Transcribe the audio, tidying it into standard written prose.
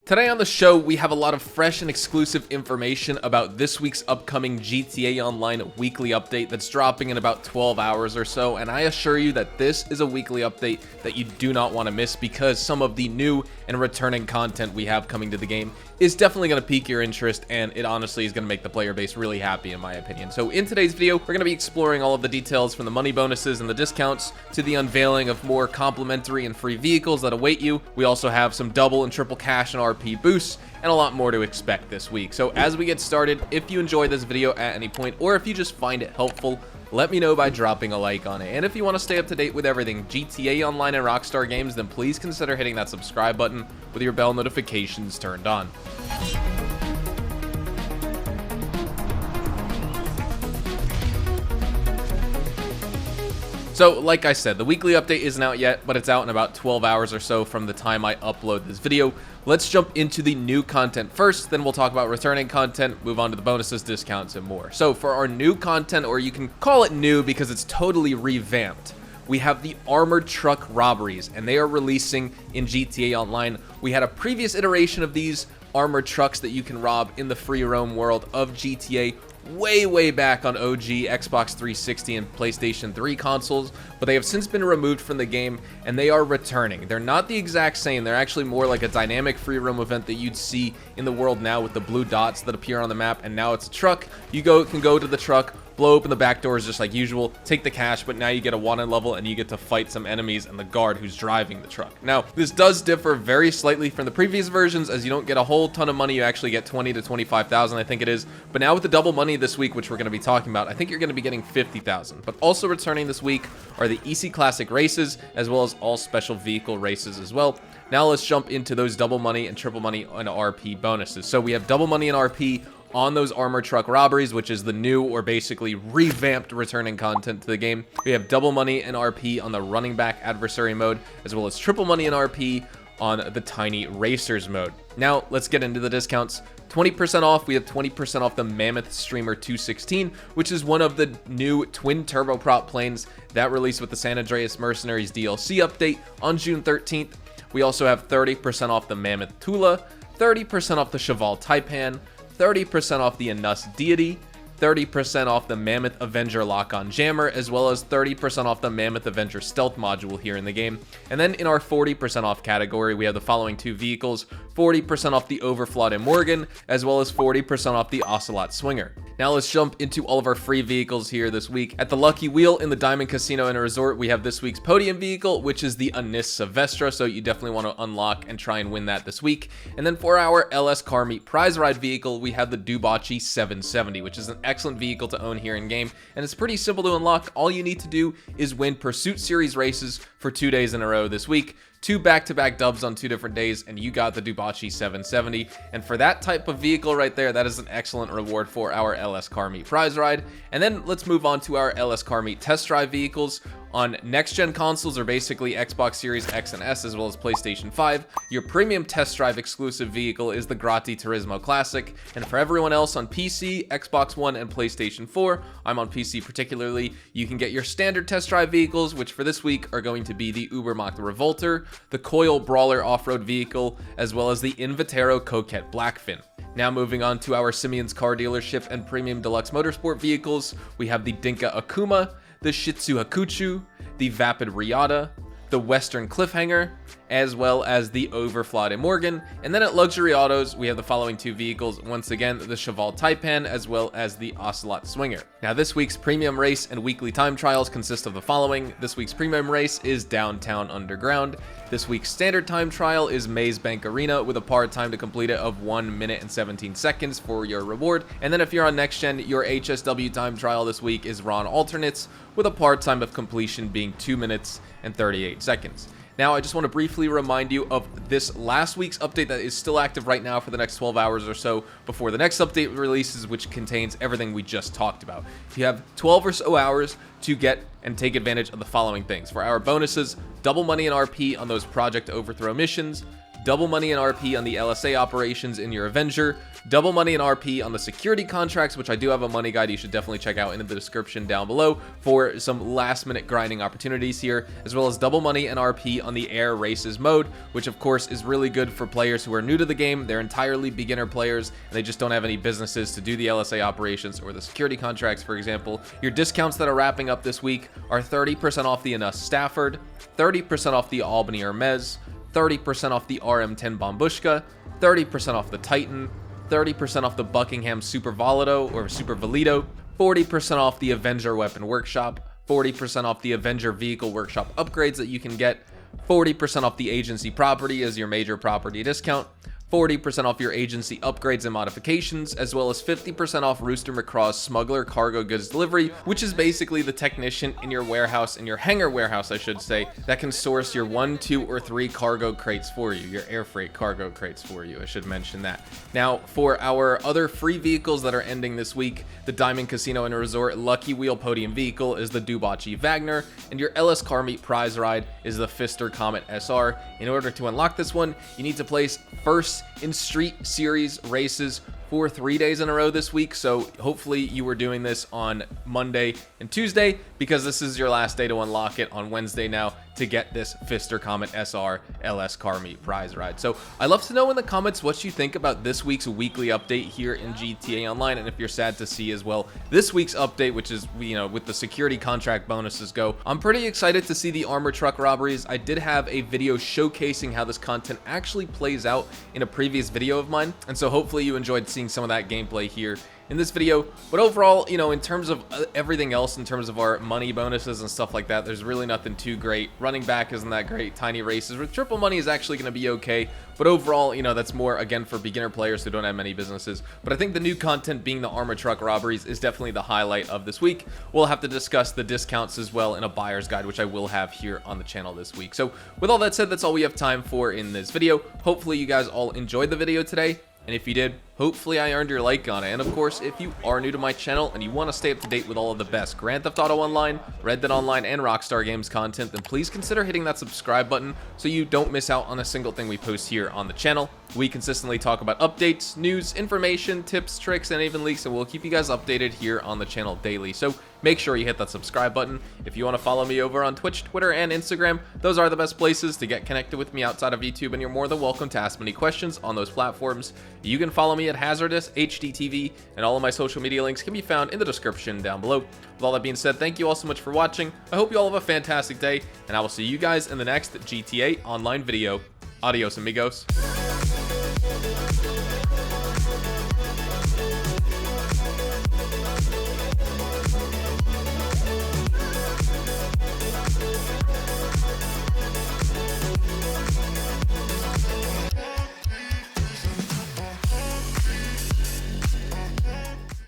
Today on the show, we have a lot of fresh and exclusive information about this week's upcoming GTA Online weekly update that's dropping in about 12 hours or so, and I assure you that this is a weekly update that you do not want to miss because some of the new and returning content we have coming to the game is definitely going to pique your interest, and it honestly is going to make the player base really happy in my opinion. So in today's video, we're going to be exploring all of the details from the money bonuses and the discounts to the unveiling of more complimentary and free vehicles that await you. We also have some double and triple cash and RP boosts and a lot more to expect this week. So as we get started, if you enjoy this video at any point or if you just find it helpful, let me know by dropping a like on it. And if you want to stay up to date with everything GTA Online and Rockstar Games, then please consider hitting that subscribe button with your bell notifications turned on. So, like I said, the weekly update isn't out yet, but it's out in about 12 hours or so from the time I upload this video. Let's jump into the new content first, then we'll talk about returning content, move on to the bonuses, discounts, and more. So, for our new content, or you can call it new because it's totally revamped, we have the armored truck robberies, and they are releasing in GTA Online. We had a previous iteration of these armored trucks that you can rob in the free roam world of GTA way back on OG Xbox 360 and PlayStation 3 consoles, but they have since been removed from the game and they are returning. They're not the exact same. They're actually more like a dynamic free roam event that you'd see in the world now with the blue dots that appear on the map, and now it's a truck. You can go to the truck, blow open the back doors just like usual, take the cash, but now you get a wanted level and you get to fight some enemies and the guard who's driving the truck. Now, this does differ very slightly from the previous versions, as you don't get a whole ton of money. You actually get 20 to 25,000, I think it is. But now with the double money this week, which we're going to be talking about, I think you're going to be getting 50,000. But also returning this week are the EC Classic races, as well as all special vehicle races as well. Now let's jump into those double money and triple money and RP bonuses. So we have double money and RP on those armored truck robberies, which is the new or basically revamped returning content to the game. We have double money and RP on the running back adversary mode, as well as triple money and RP on the tiny racers mode. Now let's get into the discounts. 20% off, we have 20% off the Mammoth Streamer 216, which is one of the new twin turboprop planes that released with the San Andreas Mercenaries DLC update on June 13th. We also have 30% off the Mammoth Tula, 30% off the Cheval Taipan, 30% off the Anus Deity, 30% off the Mammoth Avenger Lock-On Jammer, as well as 30% off the Mammoth Avenger Stealth module here in the game. And then in our 40% off category, we have the following two vehicles: 40% off the Overflod and Morgan, as well as 40% off the Ocelot Swinger. Now let's jump into all of our free vehicles here this week. At the Lucky Wheel in the Diamond Casino and Resort, we have this week's podium vehicle, which is the Anis Silvestra, so you definitely want to unlock and try and win that this week. And then for our LS Car Meet prize ride vehicle, we have the Dubachi 770, which is an excellent vehicle to own here in game, and it's pretty simple to unlock. All you need to do is win Pursuit Series races for 2 days in a row this week. 2 back-to-back dubs on 2 different days, and you got the Dubachi 770. And for that type of vehicle right there, that is an excellent reward for our LS Car Meet prize ride. And then let's move on to our LS Car Meet test drive vehicles. On next-gen consoles, or basically Xbox Series X and S, as well as PlayStation 5, your premium test drive exclusive vehicle is the Grotti Turismo Classic. And for everyone else on PC, Xbox One, and PlayStation 4, I'm on PC particularly, you can get your standard test drive vehicles, which for this week are going to be the Ubermacht Revolter, the Coil Brawler off-road vehicle, as well as the Invitero Coquette Blackfin. Now moving on to our Simeon's Car Dealership and Premium Deluxe Motorsport vehicles, we have the Dinka Akuma, the Shitsu Hakuchu, the Vapid Riata, the Western Cliffhanger, as well as the Overflod and Morgan. And then at Luxury Autos, we have the following two vehicles. Once again, the Cheval Taipan, as well as the Ocelot Swinger. Now, this week's premium race and weekly time trials consist of the following. This week's premium race is Downtown Underground. This week's standard time trial is Maze Bank Arena with a par time to complete it of 1 minute and 17 seconds for your reward. And then if you're on next gen, your HSW time trial this week is Ron Alternates with a par time of completion being 2 minutes and 38 seconds. Now, I just want to briefly remind you of this last week's update that is still active right now for the next 12 hours or so before the next update releases, which contains everything we just talked about. You have 12 or so hours to get and take advantage of the following things. For our bonuses, double money and RP on those Project Overthrow missions, double money and RP on the LSA operations in your Avenger, double money and RP on the security contracts, which I do have a money guide you should definitely check out in the description down below for some last minute grinding opportunities here, as well as double money and RP on the air races mode, which of course is really good for players who are new to the game. They're entirely beginner players and they just don't have any businesses to do the LSA operations or the security contracts, for example. Your discounts that are wrapping up this week are 30% off the Inus Stafford, 30% off the Albany Hermes, 30% off the RM10 Bombushka, 30% off the Titan, 30% off the Buckingham Super Valido or Super Valido, 40% off the Avenger Weapon Workshop, 40% off the Avenger Vehicle Workshop upgrades that you can get, 40% off the agency property as your major property discount, 40% off your agency upgrades and modifications, as well as 50% off Rooster McCraw's Smuggler Cargo Goods Delivery, which is basically the technician in your warehouse, in your hangar warehouse, I should say, that can source your 1, 2, or 3 cargo crates for you, your air freight cargo crates for you, I should mention that. Now, for our other free vehicles that are ending this week, the Diamond Casino and Resort Lucky Wheel Podium Vehicle is the Dubachi Wagner, and your LS Car Meet prize ride is the Pfister Comet SR. In order to unlock this one, you need to place first in Street Series races for 3 days in a row this week, so hopefully you were doing this on Monday and Tuesday, because this is your last day to unlock it on Wednesday now to get this Pfister Comet SR LS Car Meet prize ride. So I'd love to know in the comments what you think about this week's weekly update here in GTA Online, and if you're sad to see as well this week's update, which is, you know, with the security contract bonuses go. I'm pretty excited to see the armor truck robberies. I did have a video showcasing how this content actually plays out in a previous video of mine, and so hopefully you enjoyed seeing some of that gameplay here in this video. But overall, you know, in terms of everything else, in terms of our money bonuses and stuff like that, there's really nothing too great. Running back isn't that great. Tiny races with triple money is actually going to be okay, but overall, you know, that's more again for beginner players who don't have many businesses. But I think the new content being the armor truck robberies is definitely the highlight of this week. We'll have to discuss the discounts as well in a buyer's guide, which I will have here on the channel this week. So with all that said, that's all we have time for in this video. Hopefully you guys all enjoyed the video today, and if you did, hopefully I earned your like on it. And of course, if you are new to my channel and you want to stay up to date with all of the best Grand Theft Auto Online, Red Dead Online, and Rockstar Games content, then please consider hitting that subscribe button so you don't miss out on a single thing we post here on the channel. We consistently talk about updates, news, information, tips, tricks, and even leaks, and we'll keep you guys updated here on the channel daily. So make sure you hit that subscribe button. If you want to follow me over on Twitch, Twitter, and Instagram, those are the best places to get connected with me outside of YouTube, and you're more than welcome to ask me any questions on those platforms. You can follow me at Hazardous HDTV, and all of my social media links can be found in the description down below. With all that being said, thank you all so much for watching. I hope you all have a fantastic day, and I will see you guys in the next GTA Online video. Adios, amigos.